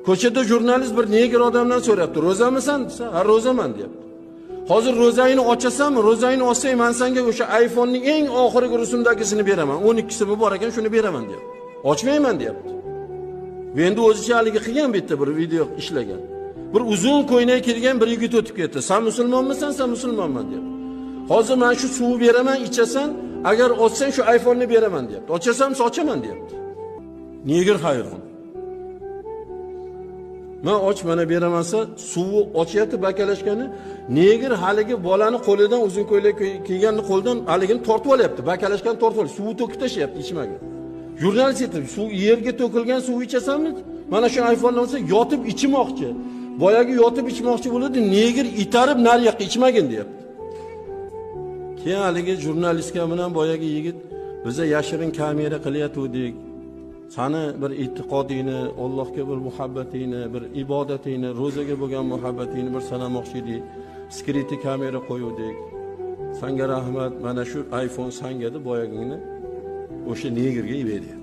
Ko'chada jurnalist bir negr odamdan so'rayapti, "Ro'zamisan?" desa, "Ha, ro'zaman" deyapti. Hozir ro'zangni ochasanmi? Ro'zangni olsang, men senga o'sha iPhone'ning eng oxirgi rusumdagisini beraman. 12 mi bor ekan, shuni beraman deyapti. Ochmayman deyapti. Bu endi o'zicha haligi qilgan bitta bir video ishlagan. Bir uzun ko'ylak kiygan bir yigit o'tib ketdi. "Sen musulmonmisan? Sen musulmonman" deyapti. "Hozir men shu suvni beraman, ichasan, agar ochsang shu iPhone'ni beraman" deyapti. "Ochasam, ochaman" deyapti. Negr hayron. Men och mana beramansa, suvni ochyapti bakalashgani, negr haligi bolani qo'lidan uzun ko'ylak kiyganni qo'ldan haligini tortib olyapti. Bakalashgani tortib olyapti. Suvni to'kib tashyapti ichmaga. Jurnalist aytdi, "Suv yerga to'kilgan suv ichasanmi? Mana shu iPhone'dan olsa yotib ichmoqchi. Boyagi yotib ichmoqchi bo'ladi, negr itarib nariyoqqa ichmagin" deyapti. Keyin haligi jurnalistga bilan boyagi yigit, "Biza yashirin kamera qilyotgandik. Sani bir e'tiqodingni, Allohga bir muhabbatingni, bir ibodatingni, ro'zaga bo'lgan muhabbatingni bir sanamoqchi edik. Skriti kamera qo'yuvdik. Senga rahmat, mana shu iPhone senga deb boyagingni o'sha negrga berdi."